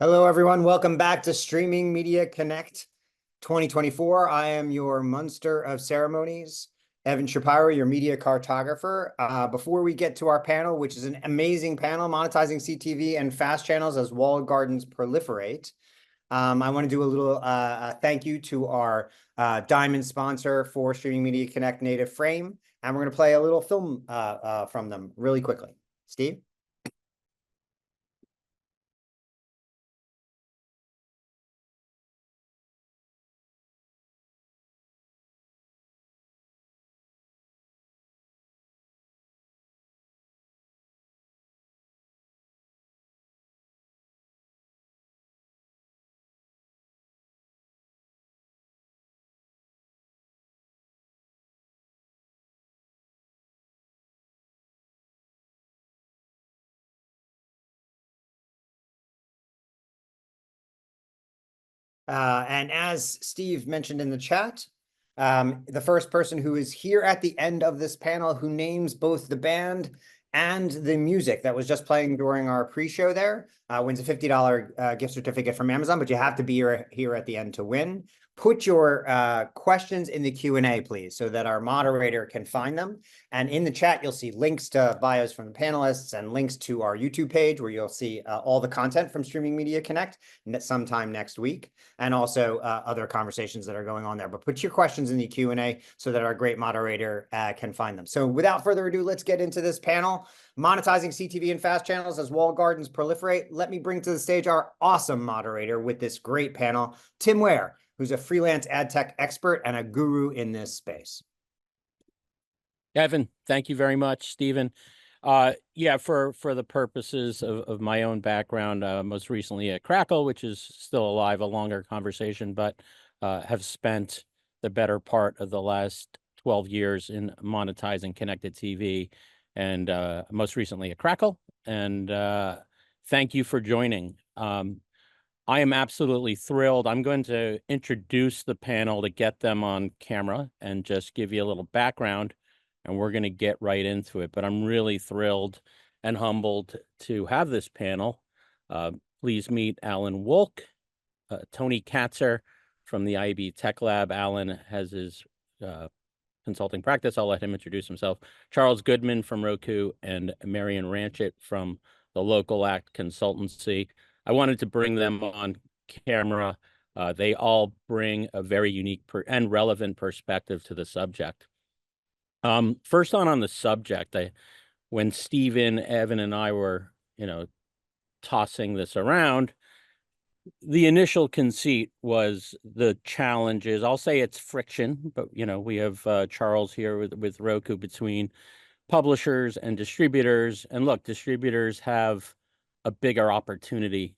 Hello, everyone. Welcome back to Streaming Media Connect 2024. I am your Munster of Ceremonies, Evan Shapiro, your media cartographer. Before we get to our panel, which is an amazing panel, Monetizing CTV and Fast Channels as Walled Gardens Proliferate, I want to do a little thank you to our diamond sponsor for Streaming Media Connect, Native Frame, and we're going to play a little film from them really quickly. Steve? And as Steve mentioned in the chat, the first person who is here at the end of this panel who names both the band and the music that was just playing during our pre-show there wins a $50 gift certificate from Amazon, but you have to be here at the end to win. Put your questions in the Q&A, please, so that our moderator can find them. And in the chat, you'll see links to bios from the panelists and links to our YouTube page where you'll see all the content from Streaming Media Connect sometime next week, and also other conversations that are going on there. But put your questions in the Q&A so that our great moderator can find them. So without further ado, let's get into this panel. Monetizing CTV and Fast Channels as Walled Gardens Proliferate. Let me bring to the stage our awesome moderator with this great panel, Tim Ware, who's a freelance ad tech expert and a guru in this space. Evan, thank you very much, Stephen. Yeah, for the purposes of my own background, most recently at Crackle, which is still alive, a longer conversation, but have spent the better part of the last 12 years in monetizing connected TV, and most recently at Crackle. And thank you for joining. I am absolutely thrilled. I'm going to introduce the panel to get them on camera and just give you a little background, and we're going to get right into it. But I'm really thrilled and humbled to have this panel. Please meet Alan Wolk, Tony Katzer from the IAB Tech Lab. Alan has his consulting practice. I'll let him introduce himself. Charles Goodman from Roku, and Marion Ranchett from the Local Act Consultancy. I wanted to bring them on camera. They all bring a very unique and relevant perspective to the subject. First on the subject, when Stephen, Evan, and I were, tossing this around, the initial conceit was the challenges. I'll say it's friction, but we have Charles here with Roku between publishers and distributors. And look, distributors have a bigger opportunity.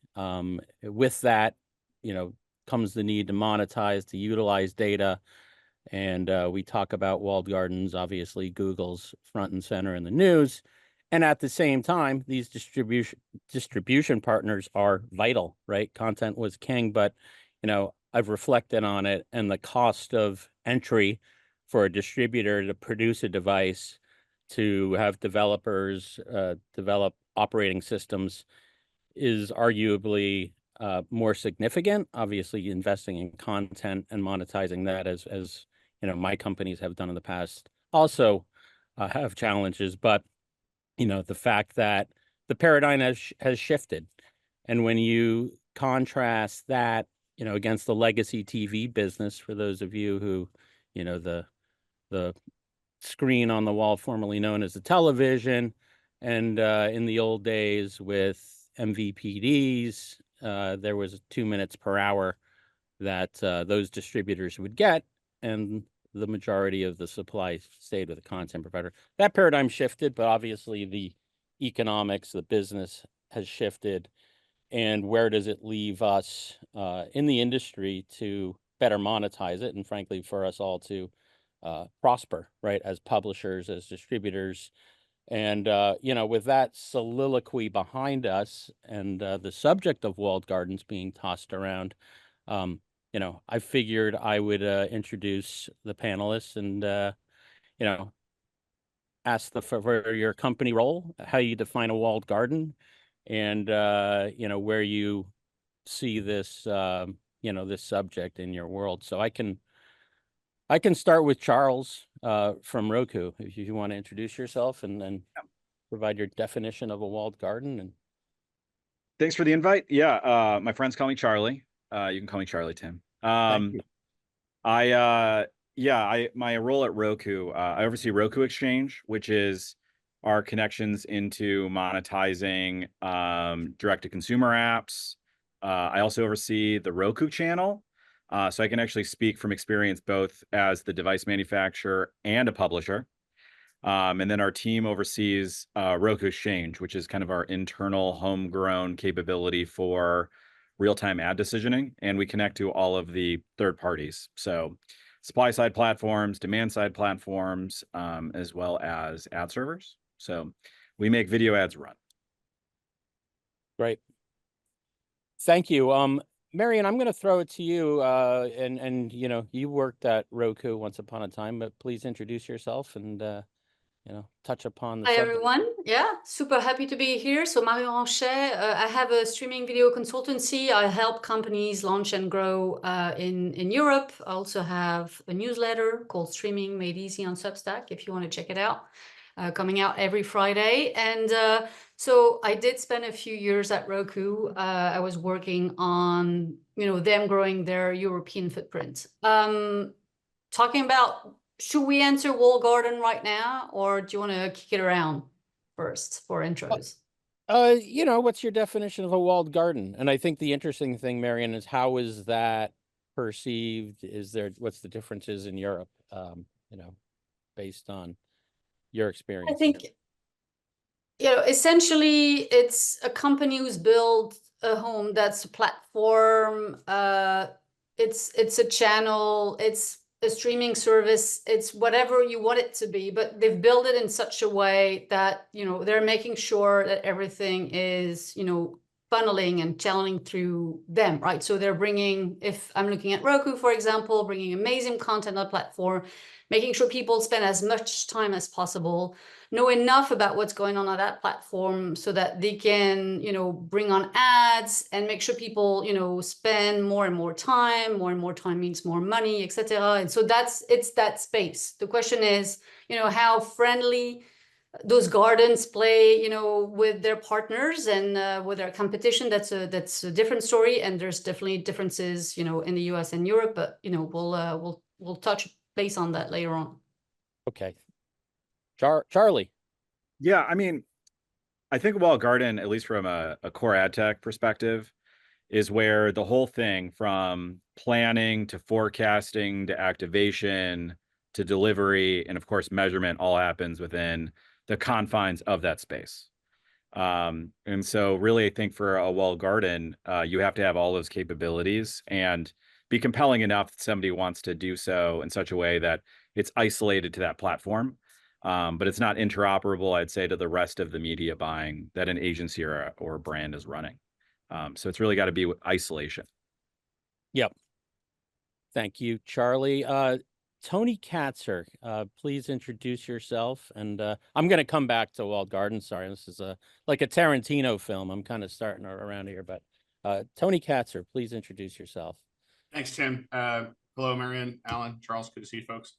With that, comes the need to monetize, to utilize data. And we talk about walled gardens, obviously Google's front and center in the news. And at the same time, these distribution partners are vital, right? Content was king, but, I've reflected on it, and the cost of entry for a distributor to produce a device, to have developers develop operating systems, is arguably more significant. Obviously, investing in content and monetizing that, as my companies have done in the past, also have challenges. But the fact that the paradigm has shifted, and when you contrast that, against the legacy TV business, for those of you who, the screen on the wall, formerly known as the television, and in the old days with MVPDs, there was 2 minutes per hour that those distributors would get, and the majority of the supply stayed with the content provider. That paradigm shifted, but obviously the economics, the business has shifted. And where does it leave us in the industry to better monetize it, and frankly, for us all to prosper, right, as publishers, as distributors? And, with that soliloquy behind us, and the subject of walled gardens being tossed around, I figured I would introduce the panelists and, ask for your company role, how you define a walled garden, and, where you see this, this subject in your world. So I can start with Charles from Roku, if you want to introduce yourself and then provide your definition of a walled garden. And thanks for the invite. Yeah, my friends call me Charlie. You can call me Charlie, Tim. thank you. My role at Roku, I oversee Roku Exchange, which is our connections into monetizing direct-to-consumer apps. I also oversee the Roku channel, so I can actually speak from experience both as the device manufacturer and a publisher. And then our team oversees Roku Exchange, which is kind of our internal homegrown capability for real-time ad decisioning. And we connect to all of the third parties. So supply-side platforms, demand-side platforms, as well as ad servers. So we make video ads run. Great. Thank you. Marion, I'm going to throw it to you. And you worked at Roku once upon a time, but please introduce yourself and touch upon the Hi, subject. everyone. Yeah, super happy to be here. So Marion Ranchet, I have a streaming video consultancy. I help companies launch and grow in Europe. I also have a newsletter called Streaming Made Easy on Substack, if you want to check it out, coming out every Friday. And so I did spend a few years at Roku. I was working on, them growing their European footprint. Talking about, should we enter walled garden right now, or do you want to kick it around first for intros? What's your definition of a walled garden? And I think the interesting thing, Marion, is how is that perceived? What's the differences in Europe, based on your experience? I think, essentially it's a company who's built a home that's a platform. It's a channel, it's a streaming service, it's whatever you want it to be, but they've built it in such a way that, they're making sure that everything is, funneling and channeling through them, right? So they're bringing, if I'm looking at Roku, for example, bringing amazing content on the platform, making sure people spend as much time as possible, know enough about what's going on that platform so that they can, bring on ads and make sure people, spend more and more time. More and more time means more money, etc. And so it's that space. The question is, how friendly those gardens play, with their partners and with their competition. That's a different story, and there's definitely differences, in the US and Europe. But we'll touch base on that later on. Okay, Charlie. Yeah, I think walled garden, at least from a core ad tech perspective, is where the whole thing from planning to forecasting to activation to delivery and of course measurement all happens within the confines of that space. And so really, I think for a walled garden, you have to have all those capabilities and be compelling enough that somebody wants to do so in such a way that it's isolated to that platform. But it's not interoperable, I'd say, to the rest of the media buying that an agency or a brand is running. So it's really got to be isolation. Yep. Thank you, Charlie. Tony Katzer, please introduce yourself. And I'm going to come back to walled garden. Sorry, this is like a Tarantino film. I'm kind of starting around here, but Tony Katzer, please introduce yourself. Thanks, Tim. Hello, Marion, Alan, Charles. Good to see you folks.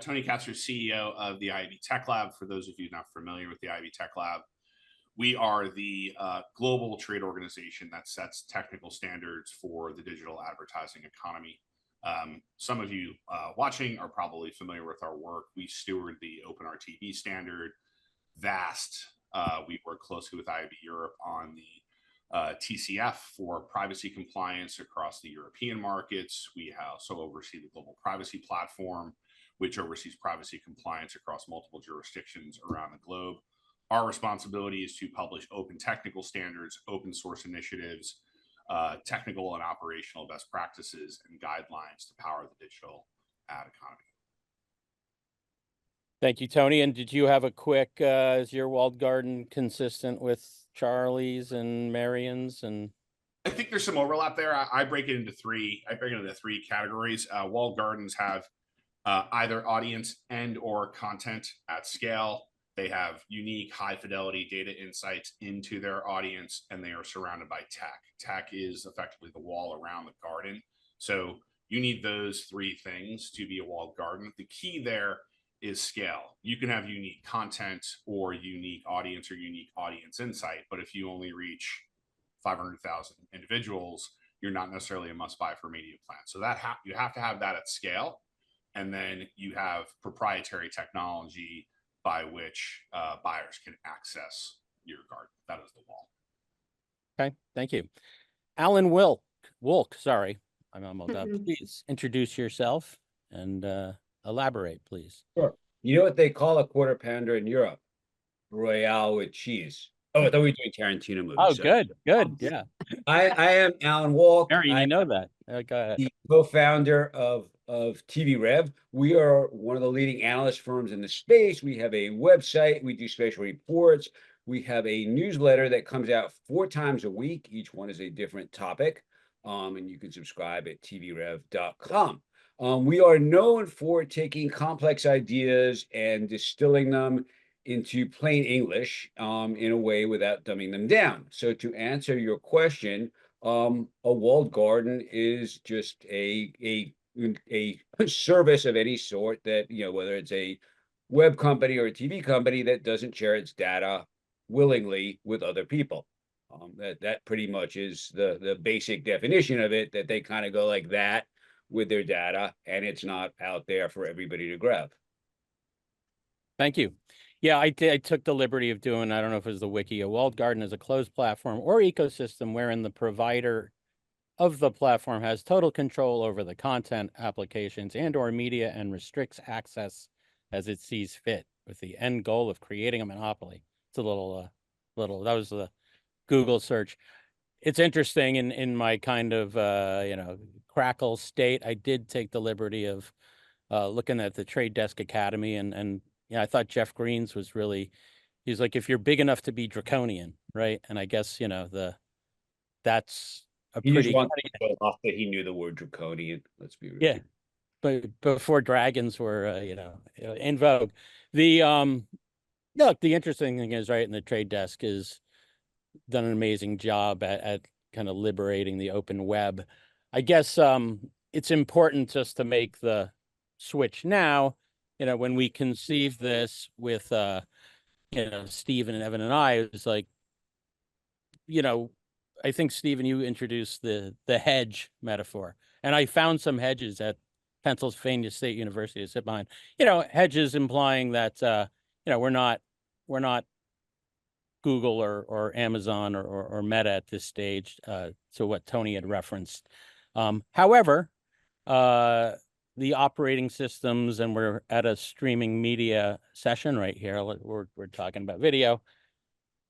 Tony Katzer, CEO of the IAB Tech Lab. For those of you not familiar with the IAB Tech Lab, we are the global trade organization that sets technical standards for the digital advertising economy. Some of you watching are probably familiar with our work. We steward the OpenRTB standard, VAST. We work closely with IAB Europe on the TCF for privacy compliance across the European markets. We also oversee the global privacy platform, which oversees privacy compliance across multiple jurisdictions around the globe. Our responsibility is to publish open technical standards, open source initiatives, technical and operational best practices and guidelines to power the digital ad economy. Thank you, Tony. And did you have a quick, is your walled garden consistent with Charlie's and Marion's? And I think there's some overlap there. I break it into three. I break it into three categories. Walled gardens have either audience and or content at scale. They have unique high fidelity data insights into their audience, and they are surrounded by tech. Tech is effectively the wall around the garden. So you need those three things to be a walled garden. The key there is scale. You can have unique content or unique audience or unique audience insight, but if you only reach 500,000 individuals, you're not necessarily a must buy for media plan. So that you have to have that at scale. And then you have proprietary technology by which buyers can access your garden. That is the wall. Okay, thank you. Alan Wolk, sorry, I'm almost up. Please introduce yourself and elaborate, please. Sure. You know what they call a quarter pounder in Europe? Royale with cheese. Oh, I thought we were doing Tarantino movies. Oh, so. good. Yeah. I am Alan Walk. Mary, I you know that. Go ahead. the co-founder of TV Rev. We are one of the leading analyst firms in the space. We have a website. We do spatial reports. We have a newsletter that comes out 4 times a week. Each one is a different topic. And you can subscribe at tvrev.com. We are known for taking complex ideas and distilling them into plain English in a way without dumbing them down. So to answer your question, a walled garden is just a service of any sort that, you know, whether it's a web company or a TV company that doesn't share its data willingly with other people. That pretty much is the basic definition of it, that they kind of go like that with their data and it's not out there for everybody to grab. Thank you. Yeah, I took the liberty of doing, I don't know if it was the wiki, a walled garden is a closed platform or ecosystem wherein the provider of the platform has total control over the content, applications, and or media and restricts access as it sees fit with the end goal of creating a monopoly. It's a little, that was the Google search. It's interesting in my kind of, crackle state, I did take the liberty of looking at the Trade Desk Academy and yeah, I thought Jeff Green's was really, he's like, if you're big enough to be draconian, right? And I guess, that's a He pretty, just wanted to show off that he knew the word draconian. Let's be real. yeah, but before dragons were, in vogue. The, look, the interesting thing is, right, in the Trade Desk is done an amazing job at kind of liberating the open web. I guess it's important just to make the switch now. When we conceived this with, Stephen and Evan and I, it was like, I think, Stephen, you introduced the hedge metaphor. And I found some hedges at Pennsylvania State University to sit behind. Hedges implying that, we're not Google or Amazon or Meta at this stage, to what Tony had referenced. However, the operating systems, and we're at a streaming media session right here, we're talking about video,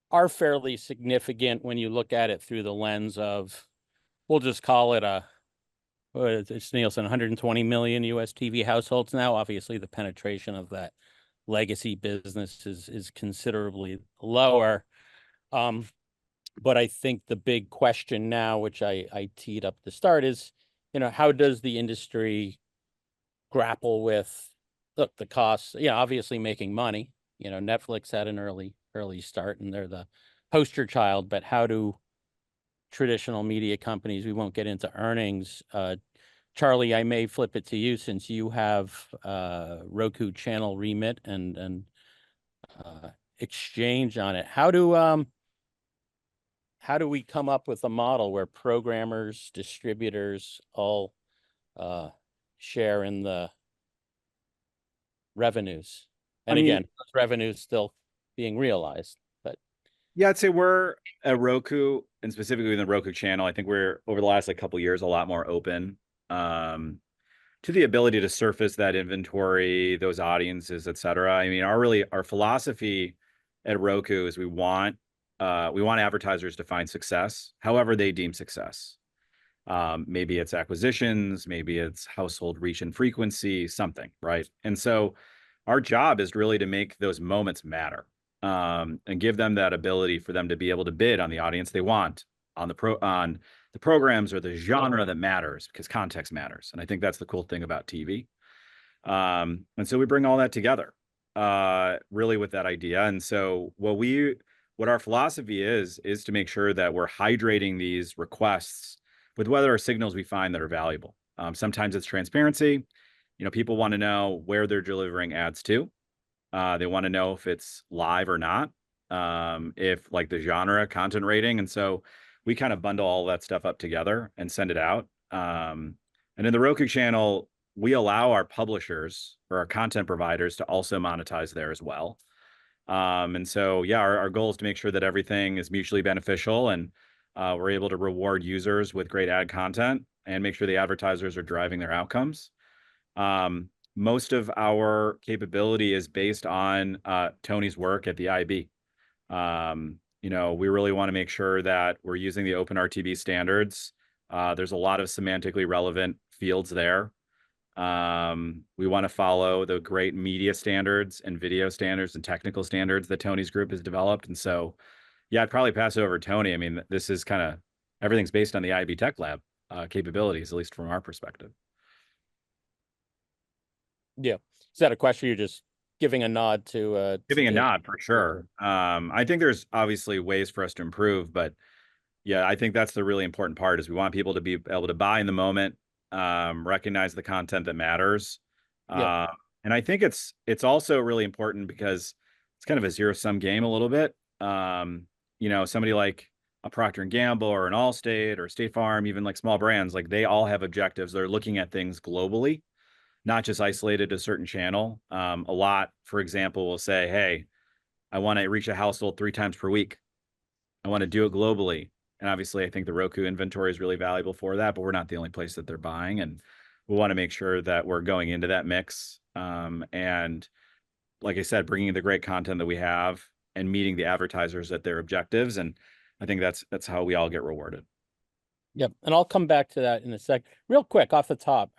are fairly significant when you look at it through the lens of, we'll just call it it's Nielsen, 120 million US TV households now. Obviously, the penetration of that legacy business is considerably lower. But I think the big question now, which I teed up to start, is, how does the industry grapple with, look, the costs, obviously making money. Netflix had an early start and they're the poster child, but how do traditional media companies, we won't get into earnings. Charlie, I may flip it to you since you have Roku channel remit and exchange on it. How do we come up with a model where programmers, distributors all share in the revenues? And again, revenues still being realized. But yeah, I'd say we're at Roku, and specifically in the Roku channel, I think we're, over the last couple of years, a lot more open to the ability to surface that inventory, those audiences, et cetera. Our philosophy at Roku is we want advertisers to find success however they deem success. Maybe it's acquisitions, maybe it's household reach and frequency, something, right? And so our job is really to make those moments matter, and give them that ability for them to be able to bid on the audience they want, on the programs or the genre that matters, because context matters. And I think that's the cool thing about TV. And so we bring all that together. really with that idea. And so what our philosophy is to make sure that we're hydrating these requests with what are signals we find that are valuable. Sometimes it's transparency. People want to know where they're delivering ads to. They want to know if it's live or not, if like the genre, content rating. And so we kind of bundle all that stuff up together and send it out. And in the Roku channel, we allow our publishers or our content providers to also monetize there as well. And so, yeah, our goal is to make sure that everything is mutually beneficial, and we're able to reward users with great ad content and make sure the advertisers are driving their outcomes. Most of our capability is based on Tony's work at the IB. We really want to make sure that we're using the open RTB standards. There's a lot of semantically relevant fields there. We want to follow the great media standards and video standards and technical standards that Tony's group has developed. And so, yeah, I'd probably pass it over to Tony. I mean, this is kind of, everything's based on the IB Tech Lab capabilities, at least from our perspective. Yeah. Is that a question you're just giving a nod to? Giving a nod for sure. I think there's obviously ways for us to improve, but yeah, I think that's the really important part is we want people to be able to buy in the moment, recognize the content that matters. Yeah. And I think it's also really important because it's kind of a zero-sum game a little bit. Somebody like a Procter & Gamble or an Allstate or State Farm, even like small brands, like they all have objectives. They're looking at things globally, not just isolated to a certain channel. A lot, for example, will say, hey, I want to reach a household 3 times per week. I want to do it globally. And obviously, I think the Roku inventory is really valuable for that, but we're not the only place that they're buying. And we want to make sure that we're going into that mix. And like I said, bringing the great content that we have and meeting the advertisers at their objectives. And I think that's how we all get rewarded. Yep. And I'll come back to that in a sec. Real quick off the top,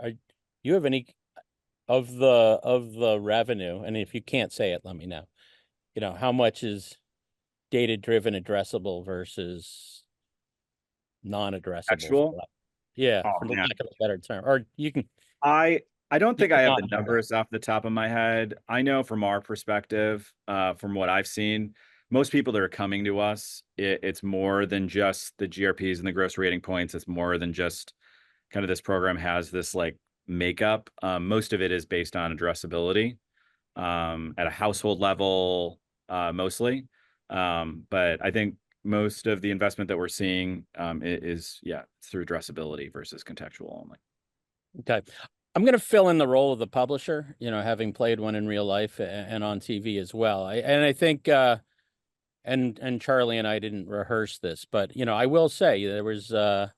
you have any of the revenue? And if you can't say it, let me know. How much is data-driven addressable versus non-addressable? Actual? Yeah, Oh, for man. lack of a better term. Or you can. I don't think I have the not- numbers off the top of my head. I know from our perspective, from what I've seen, most people that are coming to us, it's more than just the GRPs and the gross rating points. It's more than just kind of this program has this like makeup. Most of it is based on addressability at a household level, mostly. But I think most of the investment that we're seeing is through addressability versus contextual only. Okay. I'm going to fill in the role of the publisher, having played one in real life and on TV as well. I think, and Charlie and I didn't rehearse this, but, I will say there was a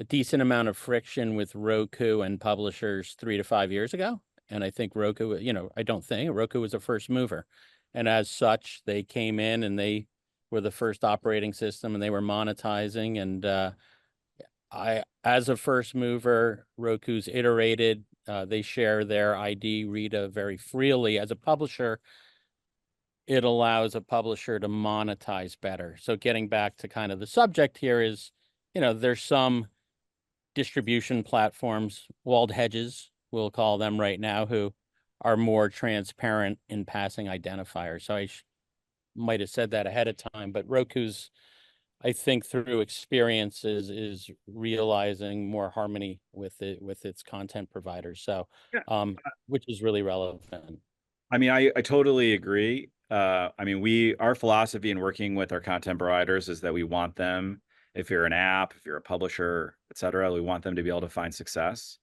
decent amount of friction with Roku and publishers 3 to 5 years ago. And I think Roku, Roku was a first mover. And as such, they came in and they were the first operating system and they were monetizing. And as a first mover, Roku's iterated. They share their ID Rita very freely. As a publisher, it allows a publisher to monetize better. So getting back to kind of the subject here is, there's some distribution platforms, walled hedges, we'll call them right now, who are more transparent in passing identifiers. So I might have said that ahead of time, but Roku's, I think through experiences, is realizing more harmony with its content providers. So, which is really relevant. I mean, I totally agree. Our philosophy in working with our content providers is that we want them, if you're an app, if you're a publisher, et cetera, we want them to be able to find success.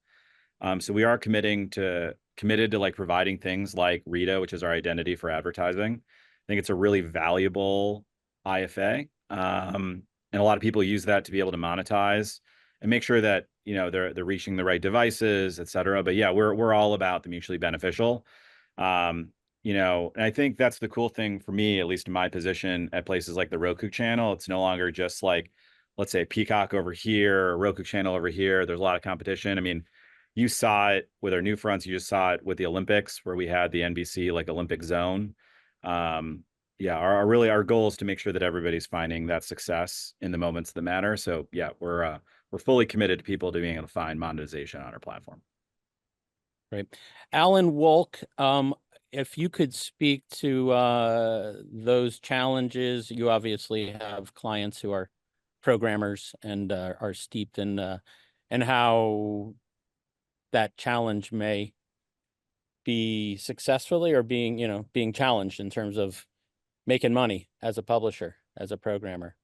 So we are committed to like providing things like Rita, which is our identity for advertising. I think it's a really valuable IFA. And a lot of people use that to be able to monetize and make sure that, they're reaching the right devices, et cetera. But yeah, we're all about the mutually beneficial. And I think that's the cool thing for me, at least in my position at places like the Roku channel. It's no longer just like, let's say Peacock over here, or Roku channel over here. There's a lot of competition. I mean, you saw it with our new fronts. You just saw it with the Olympics, where we had the NBC like Olympic zone. Our goal is to make sure that everybody's finding that success in the moments that matter. So yeah, we're fully committed to people to being able to find monetization on our platform. Right. Alan Wolk, if you could speak to those challenges. You obviously have clients who are programmers and are steeped in and how that challenge may be successfully or being challenged in terms of making money as a publisher, as a programmer.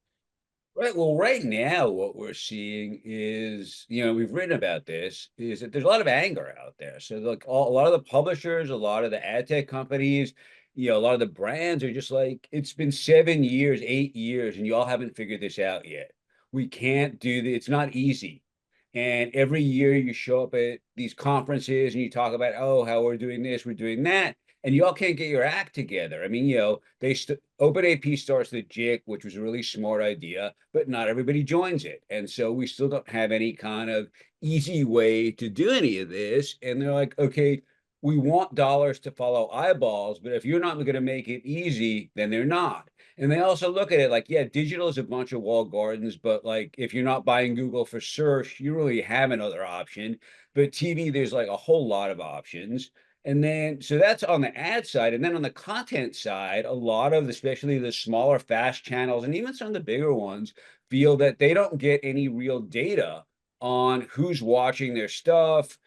Right. Well, right now, what we're seeing is, we've written about this, is that there's a lot of anger out there. So, like, a lot of the publishers, a lot of the ad tech companies, a lot of the brands are just like, it's been 7 years, 8 years, and y'all haven't figured this out yet. We can't do this. It's not easy. And every year you show up at these conferences and you talk about, oh, how we're doing this, we're doing that. And y'all can't get your act together. I mean, OpenAP starts the JIC, which was a really smart idea, but not everybody joins it. And so we still don't have any kind of easy way to do any of this. And they're like, okay, we want dollars to follow eyeballs, but if you're not going to make it easy, then they're not. And they also look at it like, yeah, digital is a bunch of walled gardens, but like if you're not buying Google for search, you really have another option. But TV, there's like a whole lot of options. And then, so that's on the ad side. And then on the content side, a lot of, especially the smaller fast channels, and even some of the bigger ones, feel that they don't get any real data on who's watching their stuff,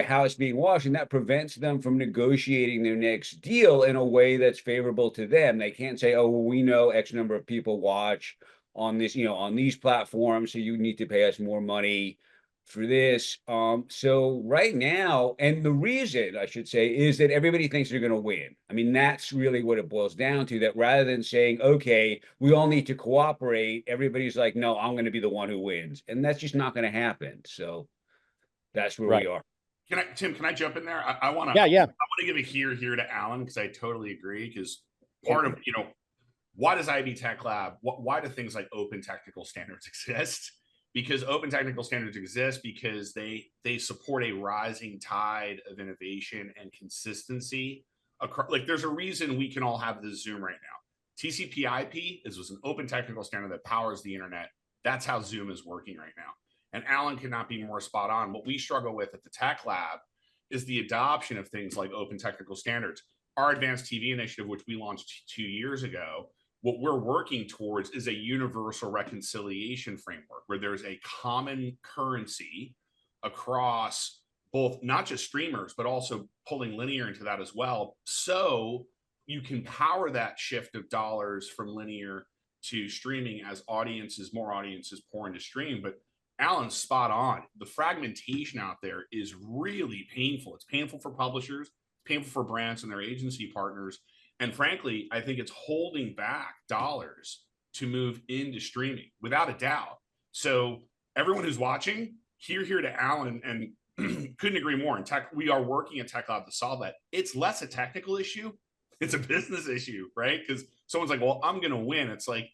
how it's being watched, and that prevents them from negotiating their next deal in a way that's favorable to them. They can't say, oh, well, we know X number of people watch on this, on these platforms, so you need to pay us more money for this. So right now, and the reason I should say is that everybody thinks they're going to win. I mean, that's really what it boils down to, that rather than saying, okay, we all need to cooperate, everybody's like, no, I'm going to be the one who wins. And that's just not going to happen. So that's where we are. Tim, can I jump in there? I want to, Yeah. I want to give a here to Alan, because I totally agree. Because part of, why does IB Tech Lab, why do things like open technical standards exist? Because open technical standards exist because they support a rising tide of innovation and consistency. Like, there's a reason we can all have this Zoom right now. TCP/IP was an open technical standard that powers the internet. That's how Zoom is working right now. And Alan could not be more spot on. What we struggle with at the Tech Lab is the adoption of things like open technical standards. Our advanced TV initiative, which we launched 2 years ago, what we're working towards is a universal reconciliation framework where there's a common currency across both, not just streamers, but also pulling linear into that as well. So you can power that shift of dollars from linear to streaming as more audiences pour into stream. But Alan's spot on. The fragmentation out there is really painful. It's painful for publishers, painful for brands and their agency partners. And frankly, I think it's holding back dollars to move into streaming, without a doubt. So everyone who's watching, here to Alan, and couldn't agree more. In tech, we are working at Tech Lab to solve that. It's less a technical issue. It's a business issue, right? Because someone's like, well, I'm going to win. It's like,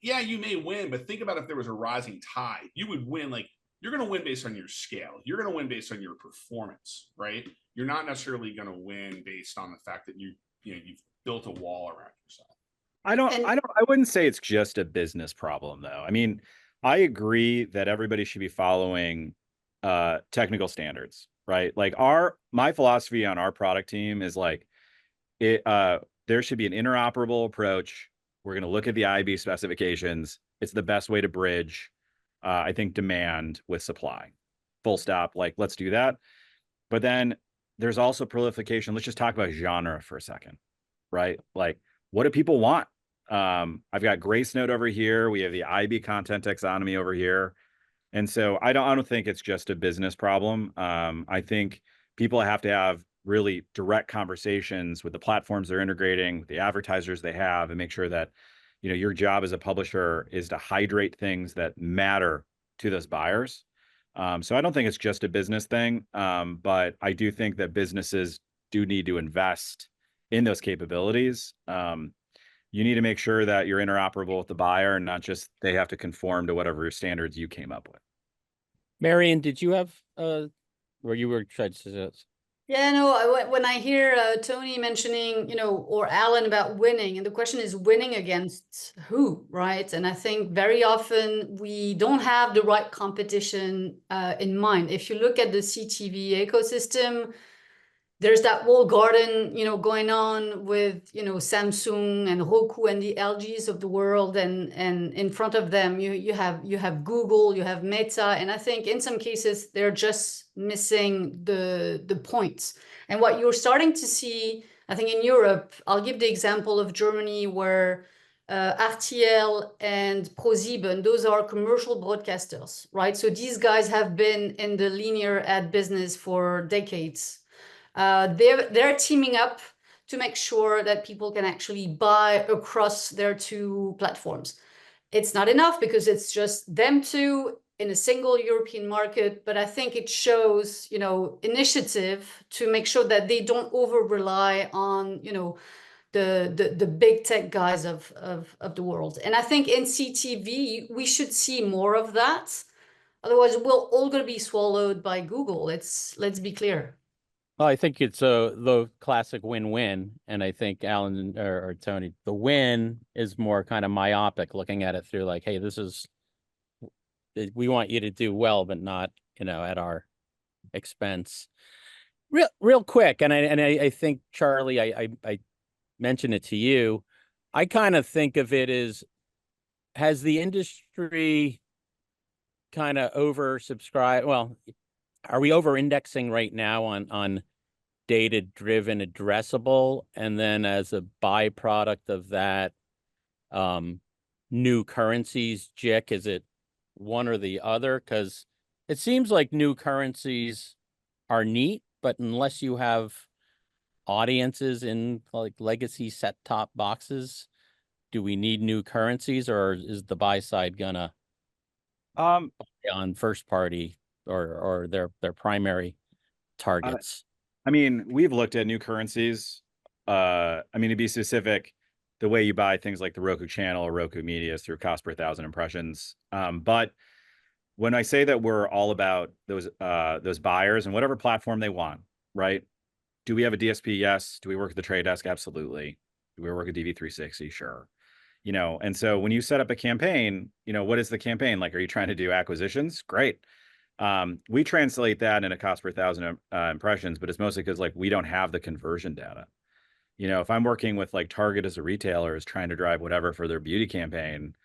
yeah, you may win, but think about if there was a rising tide, you would win. Like, you're going to win based on your scale. You're going to win based on your performance, right? You're not necessarily going to win based on the fact that you've built a wall around yourself. I wouldn't say it's just a business problem, though. I mean, I agree that everybody should be following technical standards, right? Like, my philosophy on our product team is like, there should be an interoperable approach. We're going to look at the IB specifications. It's the best way to bridge, I think, demand with supply. Full stop. Like, let's do that. But then there's also proliferation. Let's just talk about genre for a second, right? Like, what do people want? I've got Gracenote over here. We have the IB content taxonomy over here. And so I don't think it's just a business problem. I think people have to have really direct conversations with the platforms they're integrating, with the advertisers they have, and make sure that, your job as a publisher is to hydrate things that matter to those buyers. So I don't think it's just a business thing, but I do think that businesses do need to invest in those capabilities. You need to make sure that you're interoperable with the buyer and not just they have to conform to whatever standards you came up with. Marion, did you have where you were trying to suggest? Yeah, no, when I hear Tony mentioning, or Alan about winning, and the question is winning against who, right? And I think very often we don't have the right competition in mind. If you look at the CTV ecosystem, there's that whole garden, you know, going on with, you know, Samsung and Roku and the LGs of the world, and in front of them you have Google, you have Meta, and I think in some cases they're just missing the points. And what you're starting to see, I think in Europe, I'll give the example of Germany, where RTL and ProSieben, those are commercial broadcasters, right? So these guys have been in the linear ad business for decades. They're teaming up to make sure that people can actually buy across their two platforms. It's not enough because it's just them two in a single European market, but I think it shows, you know, initiative to make sure that they don't over rely on, you know, the big tech guys of the world. And I think in CTV we should see more of that. Otherwise, we're all going to be swallowed by Google. Let's be clear. Well, I think it's the classic win-win, and I think Alan or Tony, the win is more kind of myopic, looking at it through like, hey, this is, we want you to do well, but not, you know, at our expense. Real quick, and I think Charlie, I mentioned it to you. I kind of think of it as, has the industry kind of oversubscribed? Well, are we over-indexing right now on data-driven addressable, and then as a byproduct of that, new currencies, JIC, is it one or the other? Because it seems like new currencies are neat, but unless you have audiences in like legacy set-top boxes, do we need new currencies, or is the buy side gonna on first party or their primary targets? I mean, we've looked at new currencies. I mean, to be specific, the way you buy things like the Roku channel or Roku Media is through cost per 1,000 impressions. But when I say that we're all about those buyers and whatever platform they want, right? Do we have a DSP? Yes. Do we work at the trade desk? Absolutely. Do we work at DV360? Sure. You know, and so when you set up a campaign, you know, what is the campaign? Like, are you trying to do acquisitions? Great. We translate that in a cost per 1,000 impressions, but it's mostly because like we don't have the conversion data. You know, if I'm working with like Target as a retailer is trying to drive whatever for their beauty campaign,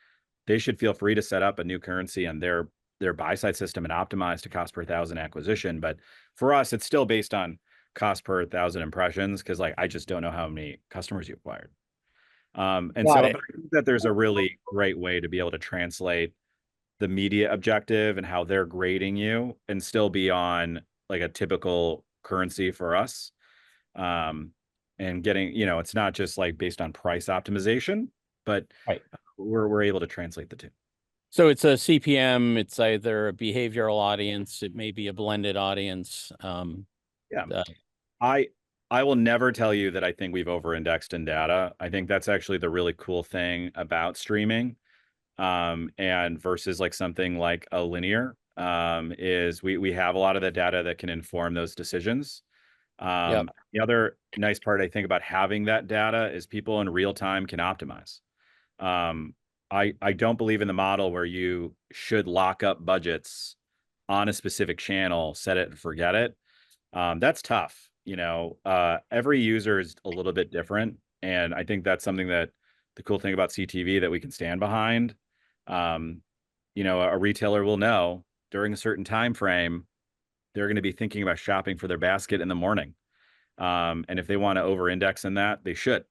they should feel free to set up a new currency on their buy side system and optimize to cost per 1,000 acquisition. But for us, it's still based on cost per 1,000 impressions, because like I just don't know how many customers you acquired. And so I think that there's a really great way to be able to translate the media objective and how they're grading you and still be on like a typical currency for us. And getting, you know, it's not just like based on price optimization, but right, we're able to translate the two. So it's a CPM, it's either a behavioral audience, it may be a blended audience. I will never tell you that I think we've over-indexed in data. I think that's actually the really cool thing about streaming. And versus like something like a linear, is we have a lot of the data that can inform those decisions. The other nice part I think about having that data is people in real time can optimize. I don't believe in the model where you should lock up budgets on a specific channel, set it and forget it. That's tough. You know, every user is a little bit different. And I think that's something that the cool thing about CTV that we can stand behind. You know, a retailer will know during a certain time frame, they're going to be thinking about shopping for their basket in the morning. And if they want to over-index in that, they should.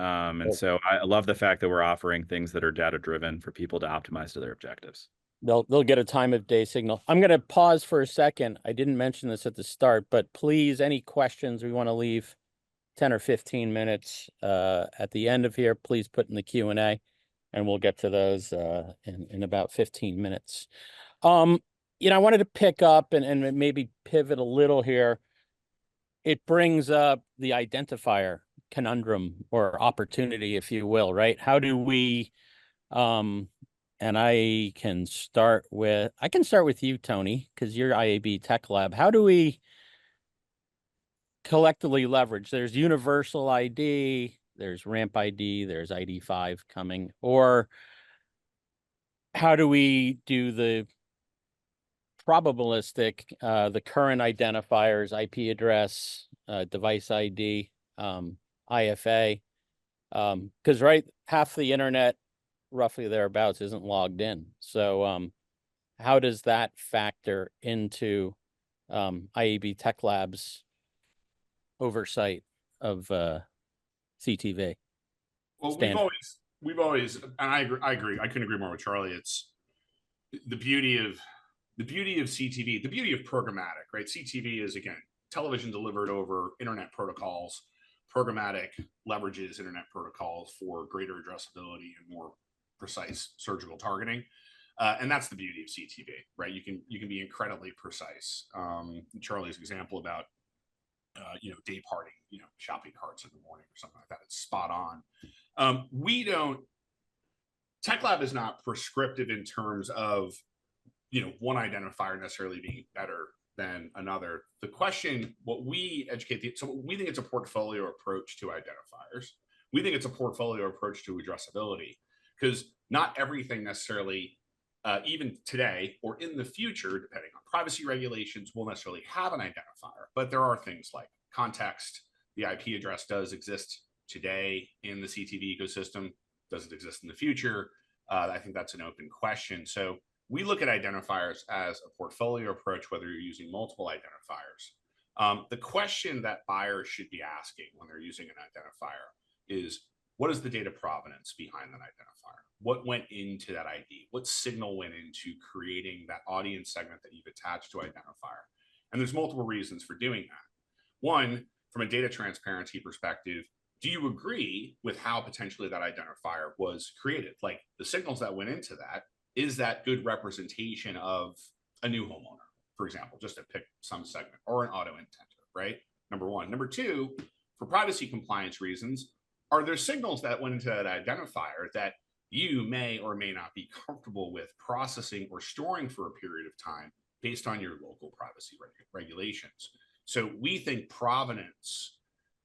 And so I love the fact that we're offering things that are data-driven for people to optimize to their objectives. They'll get a time of day signal. I'm going to pause for a second. I didn't mention this at the start, but please, any questions, we want to leave 10 or 15 minutes at the end of here. Please put in the Q&A, and we'll get to those in about 15 minutes. You know, I wanted to pick up and maybe pivot a little here. It brings up the identifier conundrum or opportunity, if you will, right? How do we, and I can start with you, Tony, because you're IAB Tech Lab. How do we collectively leverage? There's universal ID, there's ramp ID, there's ID5 coming, or how do we do the probabilistic, the current identifiers, IP address, device ID, IFA, because right, half the internet, roughly thereabouts, isn't logged in. So how does that factor into IAB Tech Lab's oversight of CTV? Well, Standard. we've always, and I agree. I couldn't agree more with Charlie. It's the beauty of CTV, the beauty of programmatic, right? CTV is, again, television delivered over internet protocols. Programmatic leverages internet protocols for greater addressability and more precise surgical targeting. And that's the beauty of CTV, right? You can be incredibly precise. Charlie's example about day parting, shopping carts in the morning or something like that, it's spot on. Tech Lab is not prescriptive in terms of one identifier necessarily being better than another. The question, what we educate, so we think it's a portfolio approach to identifiers. We think it's a portfolio approach to addressability, because not everything necessarily, even today or in the future, depending on privacy regulations, will necessarily have an identifier. But there are things like context. The IP address does exist today in the CTV ecosystem. Does it exist in the future? I think that's an open question. So we look at identifiers as a portfolio approach, whether you're using multiple identifiers. The question that buyers should be asking when they're using an identifier is, what is the data provenance behind that identifier? What went into that ID? What signal went into creating that audience segment that you've attached to identifier? And there's multiple reasons for doing that. One, from a data transparency perspective, do you agree with how potentially that identifier was created? Like, the signals that went into that, is that good representation of a new homeowner, for example, just to pick some segment, or an auto intender, right? Number one. Number two, for privacy compliance reasons, are there signals that went into that identifier that you may or may not be comfortable with processing or storing for a period of time based on your local privacy regulations? So we think provenance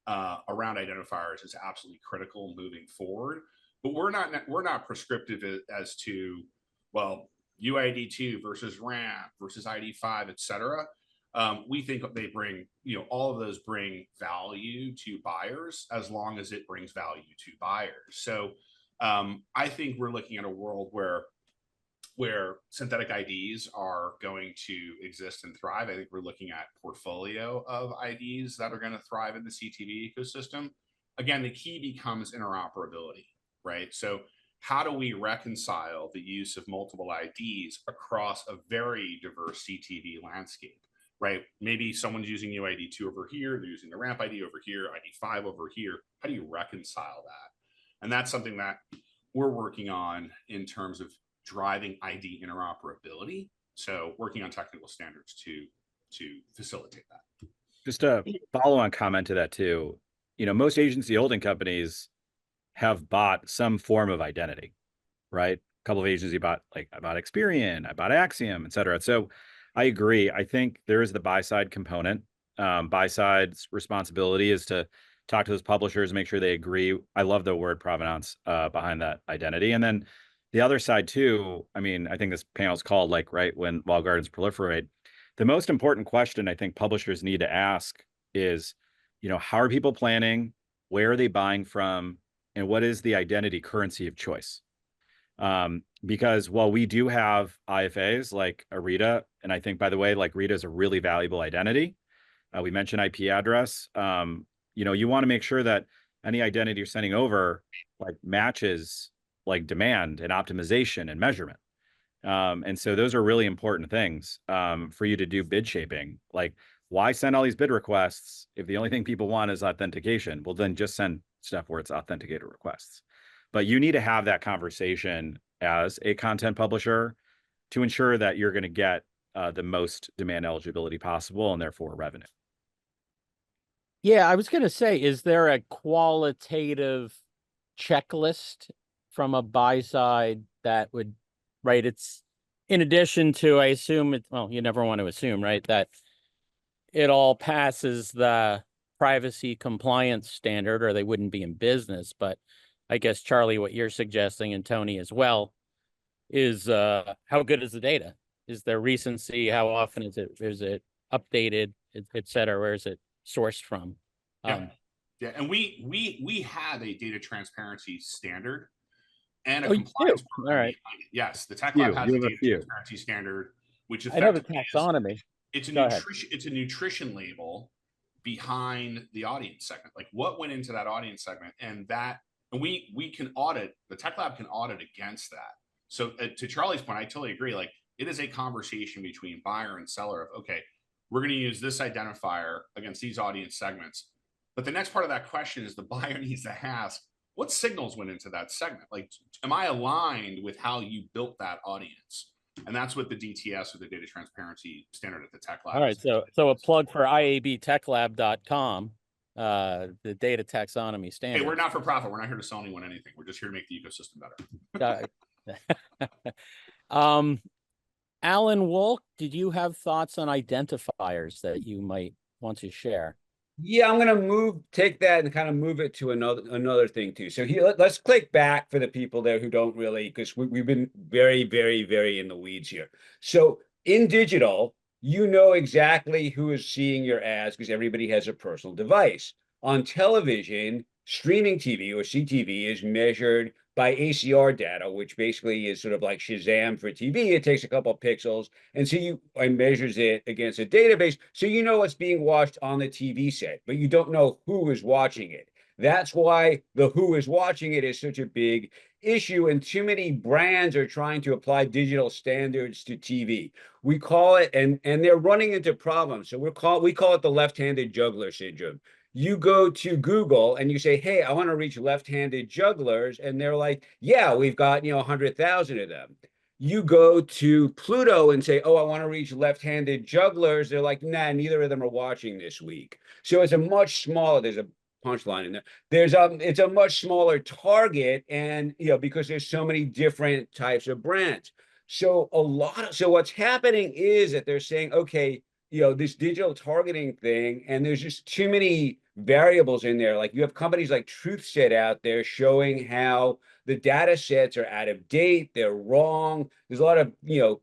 around identifiers is absolutely critical moving forward, but we're not prescriptive as to, well, UID2 versus RAMP versus ID5, et cetera. We think they bring, all of those bring value to buyers as long as it brings value to buyers. So I think we're looking at a world where synthetic IDs are going to exist and thrive. I think we're looking at portfolio of IDs that are going to thrive in the CTV ecosystem. Again, the key becomes interoperability, right? So how do we reconcile the use of multiple IDs across a very diverse CTV landscape, right? Maybe someone's using UID2 over here, they're using the RAMP ID over here, ID5 over here. How do you reconcile that? And that's something that we're working on in terms of driving ID interoperability. So working on technical standards to facilitate that. Just a follow-on comment to that too. Most agency holding companies have bought some form of identity, right? A couple of agencies I bought Experian, I bought Axiom, et cetera. So I agree. I think there is the buy side component. Buy side's responsibility is to talk to those publishers, make sure they agree. I love the word provenance behind that identity. And then the other side too, I think this panel's called when walled gardens proliferate. The most important question I think publishers need to ask is, how are people planning? Where are they buying from? And what is the identity currency of choice? Because while we do have IFAs like a RITA, and I think, by the way, RITA is a really valuable identity. We mentioned IP address. You want to make sure that any identity you're sending over matches demand and optimization and measurement. And so those are really important things for you to do bid shaping. Why send all these bid requests if the only thing people want is authentication? Well, then just send stuff where it's authenticated requests. But you need to have that conversation as a content publisher to ensure that you're going to get the most demand eligibility possible and therefore revenue. Yeah, I was going to say, is there a qualitative checklist from a buy side that would, right? It's in addition to, I assume it, well, you never want to assume, right, that it all passes the privacy compliance standard or they wouldn't be in business. But I guess, Charlie, what you're suggesting, and Tony as well, is how good is the data? Is there recency? How often is it updated, et cetera? Where is it sourced from. Yeah, and we have a data transparency standard and a Oh, you compliance do? program All right. behind it. Yes, the Tech You Lab has a have a data few. transparency standard, which I know the effectively taxonomy. it's a Go ahead. nutrition label behind the audience segment, like what went into that audience segment, and we can audit, the Tech Lab can audit against that. So to Charlie's point, I totally agree. Like it is a conversation between buyer and seller of, okay, we're going to use this identifier against these audience segments. But the next part of that question is the buyer needs to ask, what signals went into that segment? Like, am I aligned with how you built that audience? And that's what the DTS, or the data transparency standard at the Tech Lab. All right. So a plug for iabtechlab.com, the data taxonomy standard. Hey, we're not for profit. We're not here to sell anyone anything. We're just here to make the ecosystem better. Alan Wolk, did you have thoughts on identifiers that you might want to share? Yeah, I'm gonna take that and kind of move it to another thing too. So here, let's click back for the people there who don't really, because we've been very, very, very in the weeds here. So in digital, you know exactly who is seeing your ads because everybody has a personal device. On television, streaming TV or CTV is measured by ACR data, which basically is sort of like Shazam for TV. It takes a couple of pixels and measures it against a database. So you know what's being watched on the TV set, but you don't know who is watching it. That's why the who is watching it is such a big issue. And too many brands are trying to apply digital standards to TV. We call it, and they're running into problems. So we call it the left-handed juggler syndrome. You go to Google and you say, hey, I want to reach left-handed jugglers. And they're like, yeah, we've got, 100,000 of them. You go to Pluto and say, oh, I want to reach left-handed jugglers. They're like, nah, neither of them are watching this week. So it's a much smaller, there's a punchline in there. It's a much smaller target. And, because there's so many different types of brands. So what's happening is that they're saying, okay, this digital targeting thing, and there's just too many variables in there. Like you have companies like TruthSet out there showing how the data sets are out of date, they're wrong. There's a lot of,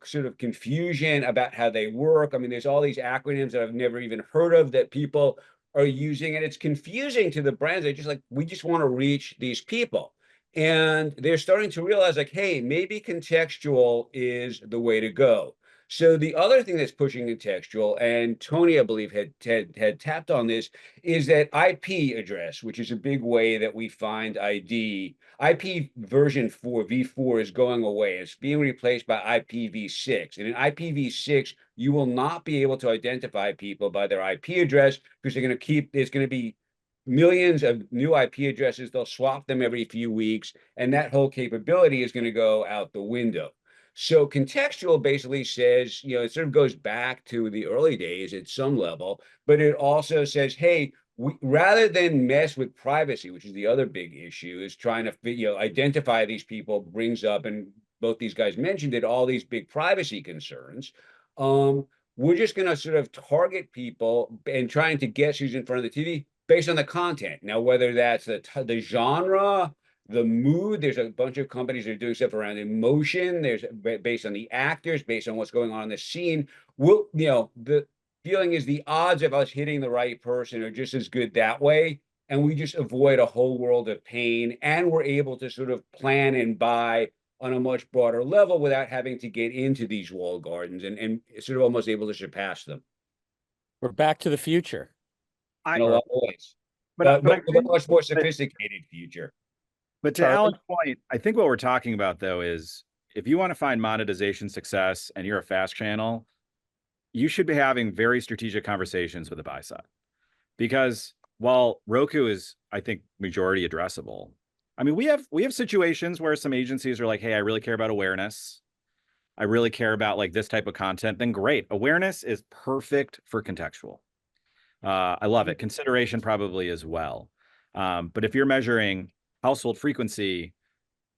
sort of confusion about how they work. I mean, there's all these acronyms that I've never even heard of that people are using, and it's confusing to the brands. They're just like, we just want to reach these people. And they're starting to realize like, hey, maybe contextual is the way to go. So the other thing that's pushing contextual, and Tony, I believe, had tapped on this, is that IP address, which is a big way that we find ID. IP version 4, V4, is going away. It's being replaced by IPv6. And in IPv6, you will not be able to identify people by their IP address because there's going to be millions of new IP addresses. They'll swap them every few weeks, and that whole capability is going to go out the window. So contextual basically says, it sort of goes back to the early days at some level, but it also says, hey, rather than mess with privacy, which is the other big issue, is trying to identify these people, brings up, and both these guys mentioned it, all these big privacy concerns. We're just going to sort of target people and trying to guess who's in front of the TV based on the content. Now, whether that's the genre, the mood, there's a bunch of companies that are doing stuff around emotion. There's based on the actors, based on what's going on in the scene. The feeling is the odds of us hitting the right person are just as good that way. And we just avoid a whole world of pain. And we're able to sort of plan and buy on a much broader level without having to get into these walled gardens and sort of almost able to surpass them. We're back to the future. In a lot of ways. But with a much more sophisticated future. But to Alan's point, I think what we're talking about, though, is if you want to find monetization success and you're a fast channel, you should be having very strategic conversations with the buy side. Because while Roku is, I think, majority addressable, I mean, we have situations where some agencies are like, hey, I really care about awareness. I really care about like this type of content. Then great. Awareness is perfect for contextual. I love it. Consideration probably as well. But if you're measuring household frequency,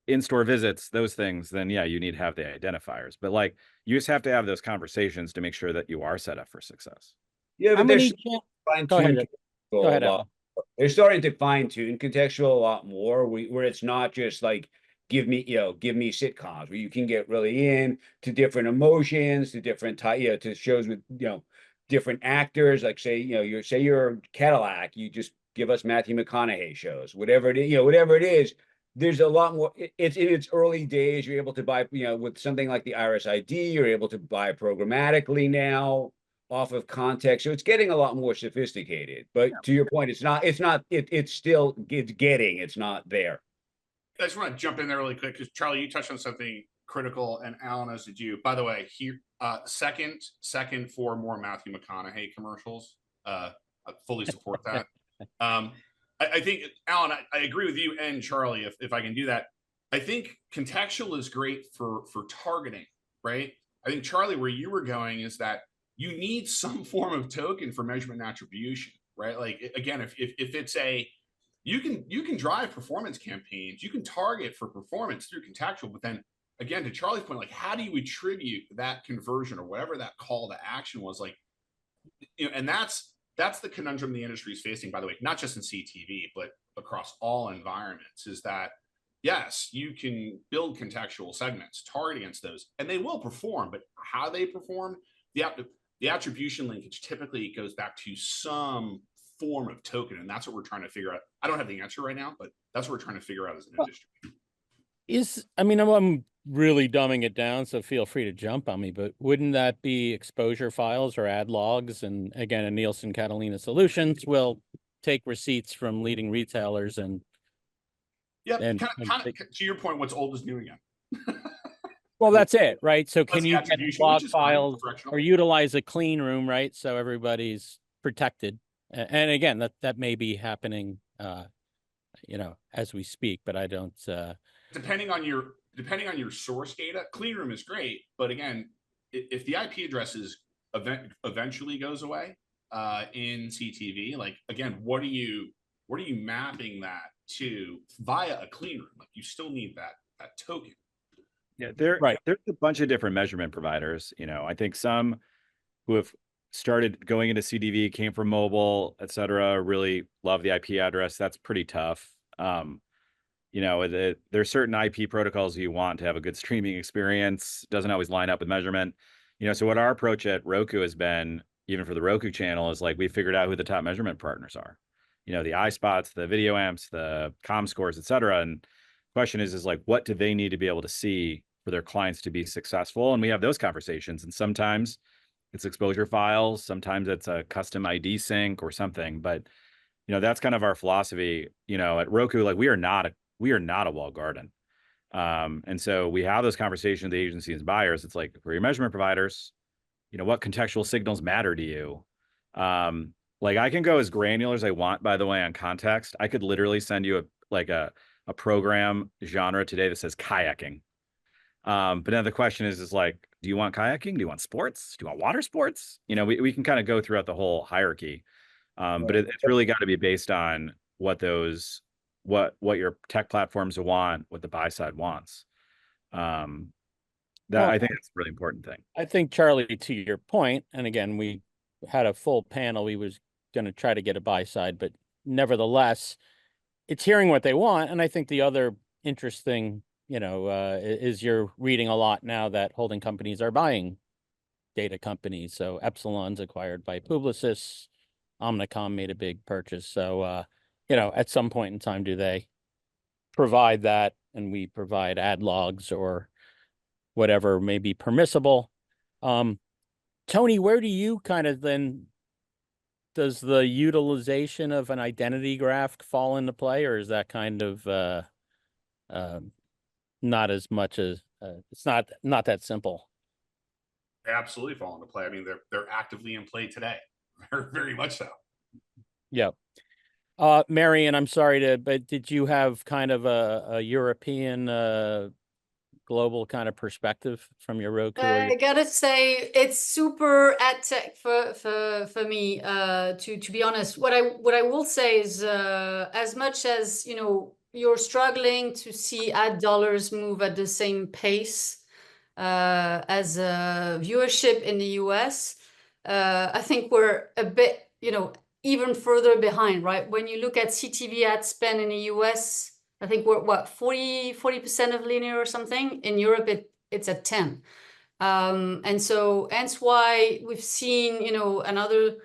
in-store visits, those things, then yeah, you need to have the identifiers. But like, you just have to have those conversations to make sure that you are set up for success. Yeah, but Go ahead. Go ahead, Alan. They're starting to fine-tune contextual a lot more, where it's not just like give me sitcoms, where you can get really in to different emotions, to different to shows with different actors, like say, you're Cadillac, you just give us Matthew McConaughey shows, whatever it is, whatever it is. There's a lot more. It's in its early days. You're able to buy, with something like the Iris ID, you're able to buy programmatically now off of context. So it's getting a lot more sophisticated. But to your point, it's not, it's not there. I just want to jump in there really quick because Charlie, you touched on something critical, and Alan, as did you. By the way, here, second for more Matthew McConaughey commercials. I fully support that. I think, Alan, I agree with you and Charlie, if I can do that. I think contextual is great for targeting, right? I think, Charlie, where you were going is that you need some form of token for measurement and attribution, right? Like, again, if it's you can drive performance campaigns, you can target for performance through contextual, but then again, to Charlie's point, like, how do you attribute that conversion or whatever that call to action was, like, and that's the conundrum the industry is facing, by the way, not just in CTV, but across all environments, is that, yes, you can build contextual segments, target against those, and they will perform, but how they perform, the attribution linkage typically goes back to some form of token, and that's what we're trying to figure out. I don't have the answer right now, but that's what we're trying to figure out as an industry. I'm really dumbing it down, so feel free to jump on me, but wouldn't that be exposure files or ad logs? And again, a Nielsen Catalina Solutions will take receipts from leading retailers and kind of to your point, what's old is new again. Well, that's it, right? So can the you get attribution, log which is fine, files or utilize a clean room, right? So everybody's protected. And again, that may be happening, as we speak, but I don't. Depending on your source data, clean room is great, but again, if the IP addresses eventually goes away in CTV, like, again, what are you mapping that to via a clean room? Like, you still need that token. Yeah, there's a bunch of different measurement providers. I think some who have started going into CTV, came from mobile, et cetera, really love the IP address. That's pretty tough. There's certain IP protocols you want to have a good streaming experience. Doesn't always line up with measurement. So what our approach at Roku has been, even for the Roku channel, is like, we figured out who the top measurement partners are. The iSpots, the video amps, the ComScores, et cetera. And the question is like, what do they need to be able to see for their clients to be successful? And we have those conversations. And sometimes it's exposure files, sometimes it's a custom ID sync or something. But that's kind of our philosophy. At Roku, like, we are not a walled garden. And so we have those conversations with the agencies and buyers. It's like, for your measurement providers, what contextual signals matter to you? Like, I can go as granular as I want, by the way, on context. I could literally send you a program genre today that says kayaking. But then the question is like, do you want kayaking? Do you want sports? Do you want water sports? We can kind of go throughout the whole hierarchy. But it's really got to be based on what your tech platforms want, what the buy side wants. I think it's a really important thing. I think, Charlie, to your point, and again, we had a full panel. We was going to try to get a buy side, but nevertheless, it's hearing what they want. And I think the other interesting, is you're reading a lot now that holding companies are buying data companies. So Epsilon's acquired by Publicis. Omnicom made a big purchase. So, at some point in time, do they provide that and we provide ad logs or whatever may be permissible? Tony, where do you kind of then, does the utilization of an identity graph fall into play, or is that kind of not as much as it's not that simple? They absolutely fall into play. I mean, they're actively in play today. Very, very much so. Yeah. Marion, I'm sorry but did you have kind of a European global kind of perspective from your Roku? I gotta say, it's super Adtech for me. To be honest, what I will say is, as much as you're struggling to see ad dollars move at the same pace as viewership in the US, I think we're a bit, even further behind, right? When you look at CTV ad spend in the US, I think we're 40% of linear or something. In Europe, it's at 10. And so hence why we've seen, you know, another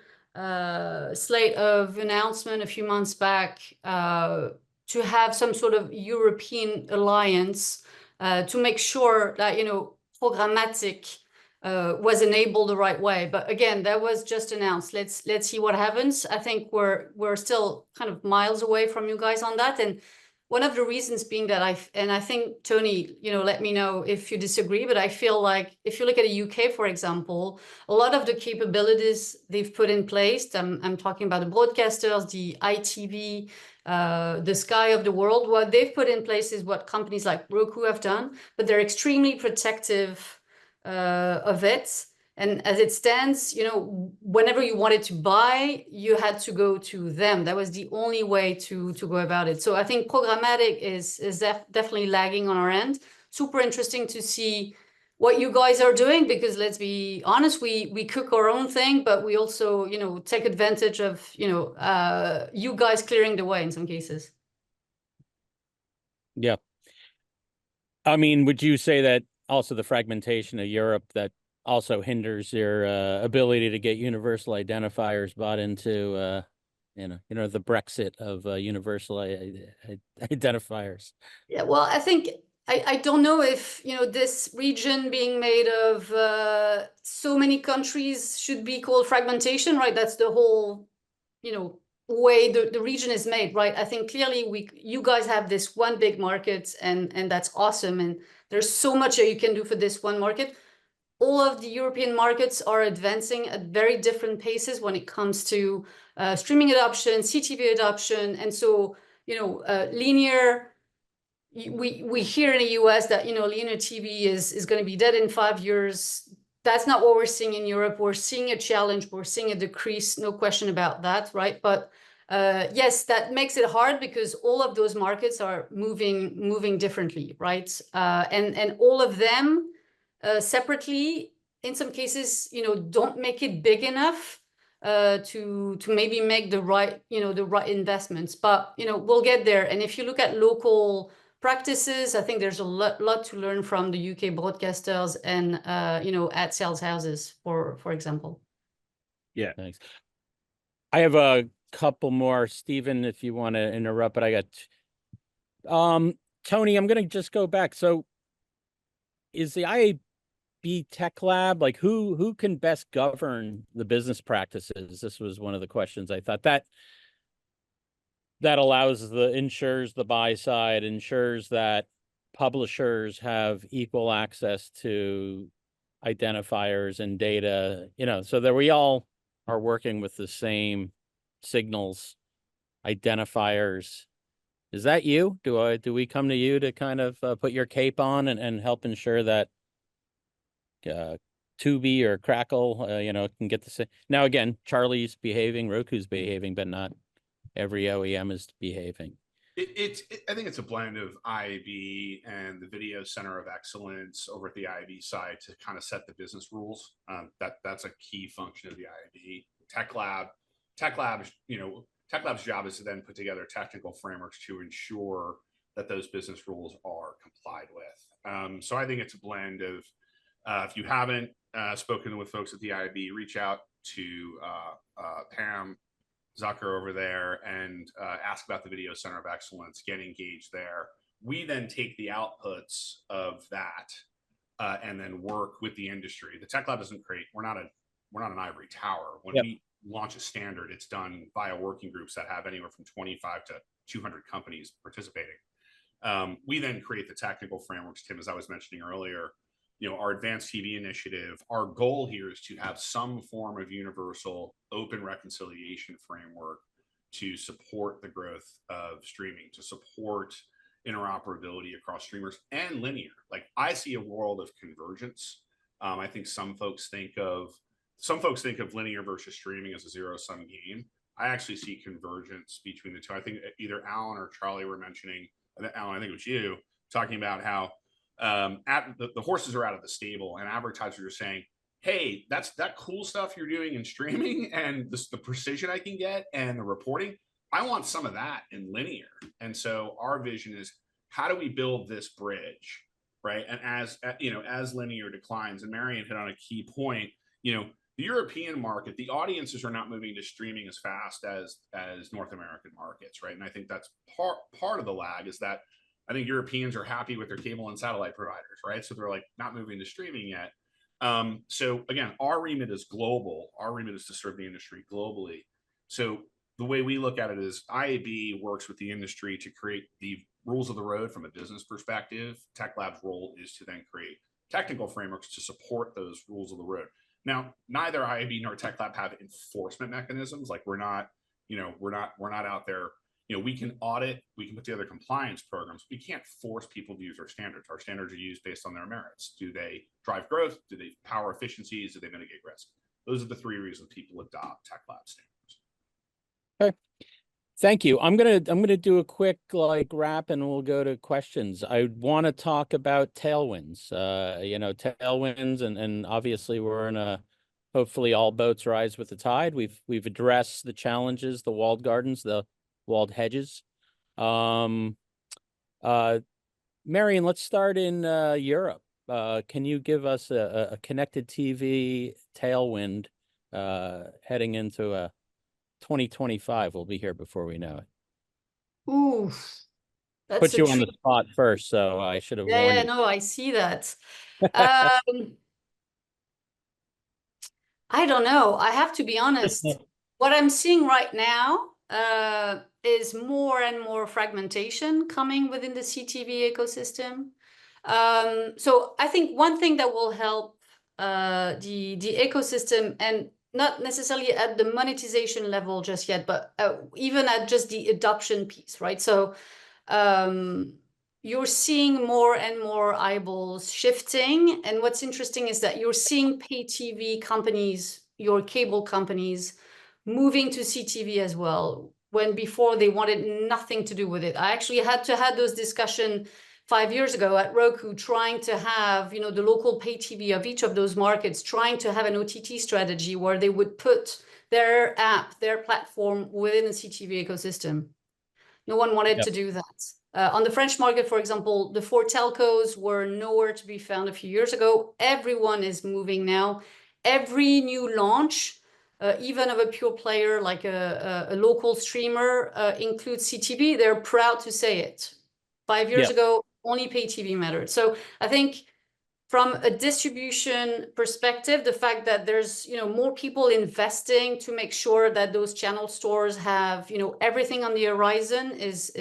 slate of announcement a few months back to have some sort of European alliance to make sure that, you know, programmatic was enabled the right way. But again, that was just announced. Let's see what happens. I think we're still kind of miles away from you guys on that. And one of the reasons being that I think, Tony, you know, let me know if you disagree, but I feel like if you look at the UK, for example, a lot of the capabilities they've put in place, I'm talking about the broadcasters, the ITV, the Sky of the world, what they've put in place is what companies like Roku have done, but they're extremely protective of it. And as it stands, you know, whenever you wanted to buy, you had to go to them. That was the only way to go about it. So I think programmatic is definitely lagging on our end. Super interesting to see what you guys are doing, because let's be honest, we cook our own thing, but we also, you know, take advantage of, you know, you guys clearing the way in some cases. Yeah. I mean, would you say that also the fragmentation of Europe that also hinders your ability to get universal identifiers bought into, you know, the Brexit of universal identifiers? Yeah, well, I think I don't know if, you know, this region being made of so many countries should be called fragmentation, right? That's the whole, you know, way the region is made, right? I think clearly you guys have this one big market, and that's awesome. And there's so much that you can do for this one market. All of the European markets are advancing at very different paces when it comes to streaming adoption, CTV adoption. And so, you know, linear, we hear in the US that, you know, linear TV is going to be dead in 5 years. That's not what we're seeing in Europe. We're seeing a challenge. We're seeing a decrease, no question about that, right? But yes, that makes it hard because all of those markets are moving differently, right? And all of them separately, in some cases, you know, don't make it big enough to maybe make the right, you know, the right investments. But, you know, we'll get there. And if you look at local practices, I think there's a lot to learn from the UK broadcasters and, you know, ad sales houses, for example. Yeah. Thanks. I have a couple more, Stephen, if you want to interrupt, but I got, Tony, I'm going to just go back. So is the IAB Tech Lab, like who can best govern the business practices? This was one of the questions. I thought that allows ensures the buy side, ensures that publishers have equal access to identifiers and data, you know, so that we all are working with the same signals, identifiers. Is that you? Do we come to you to kind of put your cape on and help ensure that Tubi or Crackle, you know, can get the same? Now, again, Charlie's behaving, Roku's behaving, but not every OEM is behaving. I think it's a blend of IAB and the Video Center of Excellence over at the IAB side to kind of set the business rules. That's a key function of the IAB. Tech Lab, you know, Tech Lab's job is to then put together technical frameworks to ensure that those business rules are complied with. So I think it's a blend of, if you haven't spoken with folks at the IAB, reach out to Pam Zucker over there and ask about the Video Center of Excellence, get engaged there. We then take the outputs of that and then work with the industry. The Tech Lab doesn't create, we're not an ivory tower. When we launch a standard, it's done via working groups that have anywhere from 25 to 200 companies participating. We then create the technical frameworks, Tim, as I was mentioning earlier. You know, our advanced TV initiative, our goal here is to have some form of universal open reconciliation framework to support the growth of streaming, to support interoperability across streamers and linear. Like, I see a world of convergence. I think some folks think of linear versus streaming as a zero-sum game. I actually see convergence between the two. I think either Alan or Charlie were mentioning, Alan, I think it was you, talking about how the horses are out of the stable and advertisers are saying, hey, that's that cool stuff you're doing in streaming and the precision I can get and the reporting. I want some of that in linear. And so our vision is, how do we build this bridge right? And as linear declines, and Marion hit on a key point, the European market, the audiences are not moving to streaming as fast as North American markets, right? And I think that's part of the lag, is that I think Europeans are happy with their cable and satellite providers, right? So they're like not moving to streaming yet. So again, our remit is global. Our remit is to serve the industry globally. So the way we look at it is IAB works with the industry to create the rules of the road from a business perspective. Tech Lab's role is to then create technical frameworks to support those rules of the road. Now, neither IAB nor Tech Lab have enforcement mechanisms. Like we're not out there. We can audit, we can put together compliance programs. We can't force people to use our standards. Our standards are used based on their merits. Do they drive growth? Do they power efficiencies? Do they mitigate risk? Those are the 3 reasons people adopt Tech Lab standards. Okay. Thank you. I'm gonna do a quick wrap, and we'll go to questions. I want to talk about tailwinds. Tailwinds, and obviously we're in a hopefully all boats rise with the tide. We've addressed the challenges, the walled gardens, the walled hedges. Marion, let's start in Europe. Can you give us a connected TV tailwind heading into 2025? We'll be here before we know it. Ooh, that's Put you on the spot first, so I should have warned you. no, I see that. I don't know. I have to be honest. What I'm seeing right now is more and more fragmentation coming within the CTV ecosystem. So I think one thing that will help the ecosystem, and not necessarily at the monetization level just yet, but even at just the adoption piece, right? So you're seeing more and more eyeballs shifting. And what's interesting is that you're seeing pay TV companies, your cable companies, moving to CTV as well, when before they wanted nothing to do with it. I actually had to have those discussions 5 years ago at Roku, trying to have, the local pay TV of each of those markets, trying to have an OTT strategy where they would put their app, their platform within the CTV ecosystem. No one wanted to do that. On the French market, for example, the 4 telcos were nowhere to be found a few years ago. Everyone is moving now. Every new launch, even of a pure player like a local streamer, includes CTV. They're proud to say it. 5 years ago, only pay TV mattered. So I think from a distribution perspective, the fact that there's more people investing to make sure that those channel stores have everything on the horizon is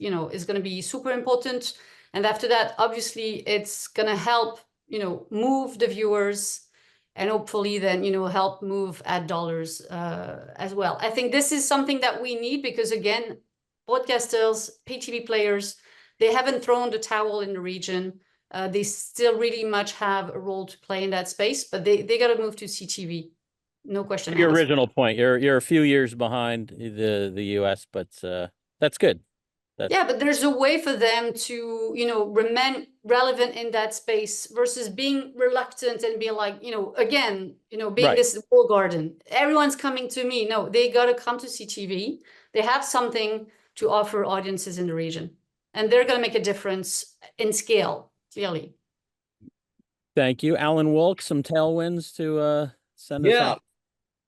going to be super important. And after that, obviously, it's going to help move the viewers, and hopefully then help move ad dollars as well. I think this is something that we need, because again, broadcasters, pay TV players, they haven't thrown the towel in the region. They still really much have a role to play in that space, but they got to move to CTV, no question. Your original point, you're a few years behind the US, but that's good. But there's a way for them to remain relevant in that space versus being reluctant and being like being this walled garden. Everyone's coming to me. No, they got to come to CTV. They have something to offer audiences in the region, and they're going to make a difference in scale. Clearly. Thank you. Alan Wolk, some tailwinds to send us off.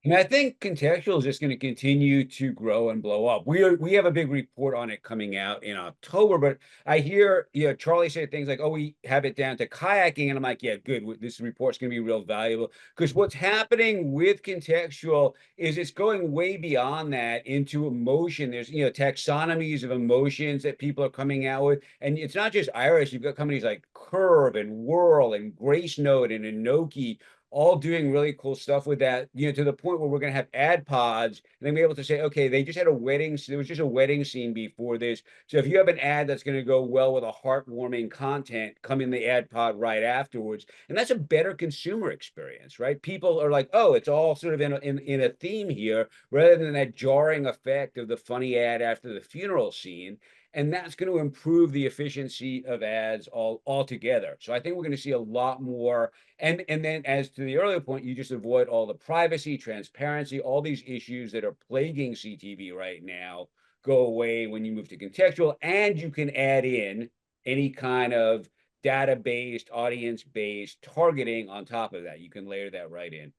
And I think contextual is just going to continue to grow and blow up. We have a big report on it coming out in October, but I hear Charlie say things like, "Oh, we have it down to kayaking," and I'm like, "Yeah, good. This report's going to be real valuable," because what's happening with contextual is it's going way beyond that into emotion. There's taxonomies of emotions that people are coming out with, and it's not just Iris. You've got companies like Curve and Whirl and Grace Note and Inoki, all doing really cool stuff with that, to the point where we're going to have ad pods and then be able to say, okay, they just had a wedding. There was just a wedding scene before this. So if you have an ad that's going to go well with a heartwarming content, come in the ad pod right afterwards. And that's a better consumer experience, right? People are like, oh, it's all sort of in a theme here, rather than that jarring effect of the funny ad after the funeral scene. And that's going to improve the efficiency of ads altogether. So I think we're going to see a lot more. And then, as to the earlier point, you just avoid all the privacy, transparency, all these issues that are plaguing CTV right now go away when you move to contextual, and you can add in any kind of data-based, audience-based targeting on top of that. You can layer that right in.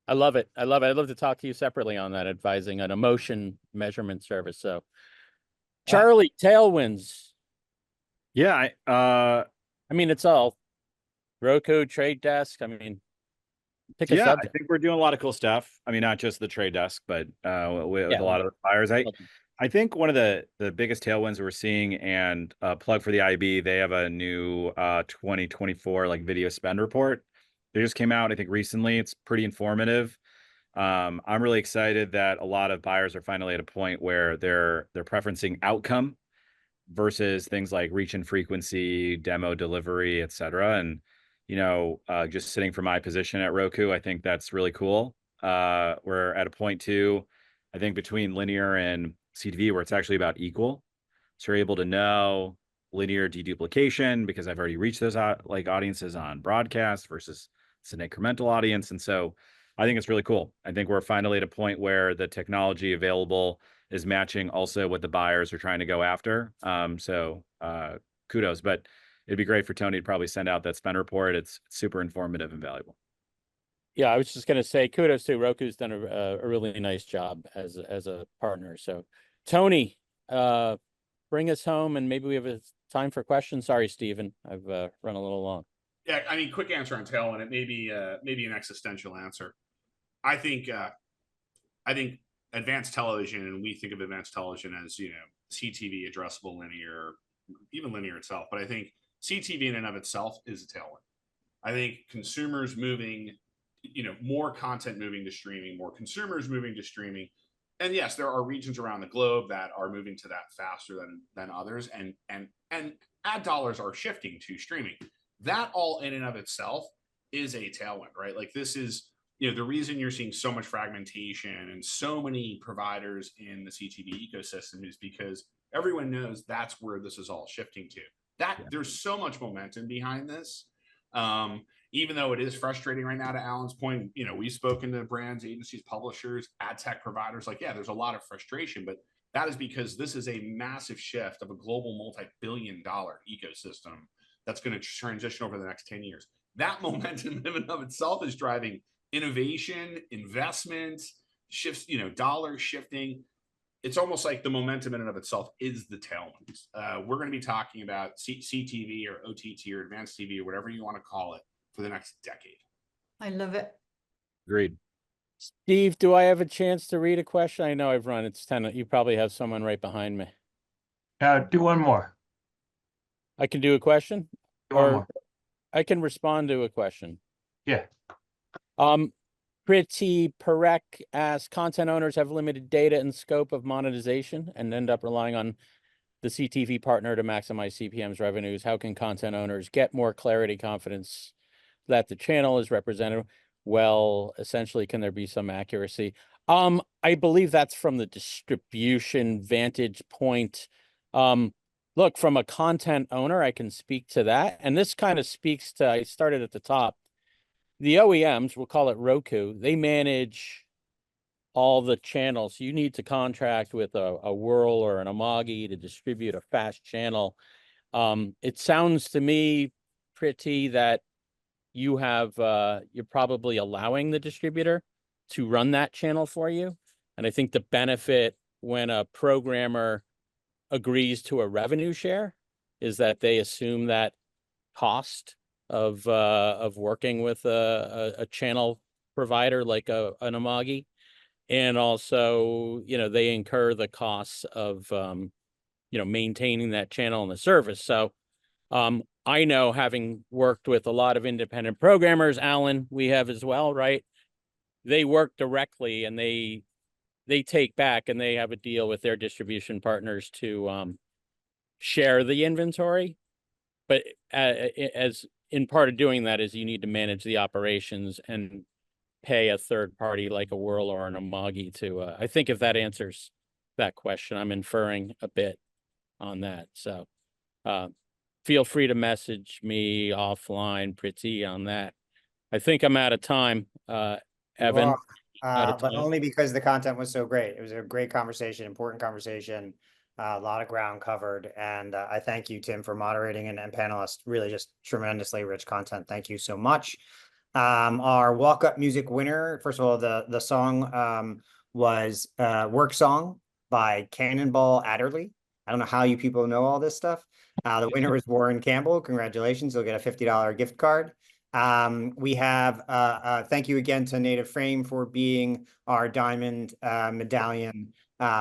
I love it. I love it. I'd love to talk to you separately on that, advising an emotion measurement service. So, Charlie, tailwinds. Yeah, I mean, it's all Roku, Trade Desk. I mean, pick a yeah, I subject. think we're doing a lot of cool stuff. I mean, not just the trade desk, but with a lot of the buyers. I think one of the biggest tailwinds we're seeing, and plug for the IB, they have a new 2024 like video spend report. They just came out, I think, recently. It's pretty informative. I'm really excited that a lot of buyers are finally at a point where they're preferencing outcome versus things like reach and frequency, demo delivery, et cetera. And just sitting from my position at Roku, I think that's really cool. We're at a point too, I think, between linear and CTV where it's actually about equal. So you're able to know linear deduplication because I've already reached those audiences on broadcast versus it's an incremental audience. And so I think it's really cool. I think we're finally at a point where the technology available is matching also what the buyers are trying to go after. So kudos, but it'd be great for Tony to probably send out that spend report. It's super informative and valuable. Yeah, I was just going to say kudos to Roku's done a really nice job as a partner. So, Tony, bring us home, and maybe we have a time for questions. Sorry, Stephen, I've run a little long. Yeah, I mean, quick answer on tailwind. It may be an existential answer. I think advanced television, and we think of advanced television as CTV, addressable linear, even linear itself. But I think CTV in and of itself is a tailwind. I think consumers moving, more content moving to streaming, more consumers moving to streaming. And yes, there are regions around the globe that are moving to that faster than others, and ad dollars are shifting to streaming. That all in and of itself is a tailwind, right? Like this is, the reason you're seeing so much fragmentation and so many providers in the CTV ecosystem is because everyone knows that's where this is all shifting to. There's so much momentum behind this. Even though it is frustrating right now, to Alan's point, we've spoken to brands, agencies, publishers, ad tech providers. There's a lot of frustration, but that is because this is a massive shift of a global multi-billion-dollar ecosystem that's going to transition over the next 10 years. That momentum in and of itself is driving innovation, investment, shifts, dollars shifting. It's almost like the momentum in and of itself is the tailwinds. We're going to be talking about CTV or OTT or advanced TV or whatever you want to call it for the next decade. I love it. Agreed. Steve, do I have a chance to read a question? I know I've run. It's 10. You probably have someone right behind me. Do one more. I can do a question? Do one Or more. I can respond to a question. Yeah. Pretty Perek asks, content owners have limited data and scope of monetization and end up relying on the CTV partner to maximize CPM's revenues. How can content owners get more clarity, confidence that the channel is represented well? Essentially, can there be some accuracy? I believe that's from the distribution vantage point. Look, from a content owner, I can speak to that. And this kind of speaks to, I started at the top. The OEMs, we'll call it Roku, they manage all the channels. You need to contract with a Whirl or an Amagi to distribute a fast channel. It sounds to me, Pretty, that you have, you're probably allowing the distributor to run that channel for you. And I think the benefit when a programmer agrees to a revenue share is that they assume that cost of working with a channel provider like an Amagi, and also they incur the costs of maintaining that channel and the service. So I know, having worked with a lot of independent programmers, Alan, we have as well, right? They work directly and they take back and they have a deal with their distribution partners to share the inventory. But as in part of doing that is you need to manage the operations and pay a third party like a Whirl or an Amagi to, I think if that answers that question, I'm inferring a bit on that. So feel free to message me offline, Pretty, on that. I think I'm out of time, Evan. But only because the content was so great. It was a great conversation, important conversation. A lot of ground covered, and I thank you, Tim, for moderating and panelists. Really, just tremendously rich content. Thank you so much. Our walk-up music winner. First of all, the song was "Work Song" by Cannonball Adderley. I don't know how you people know all this stuff. The winner was Warren Campbell. Congratulations! You'll get a $50 gift card. We have thank you again to Native Frame for being our diamond medallion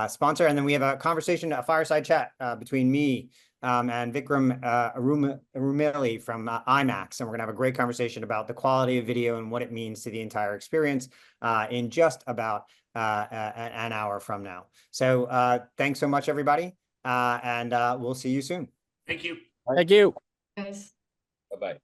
sponsor. And then we have a conversation, a fireside chat between me and Vikram Rumeli from IMAX. And we're gonna have a great conversation about the quality of video and what it means to the entire experience in just about an hour from now. So thanks so much, everybody. And we'll see you soon. Thank you. Thank you. Guys. Bye-bye.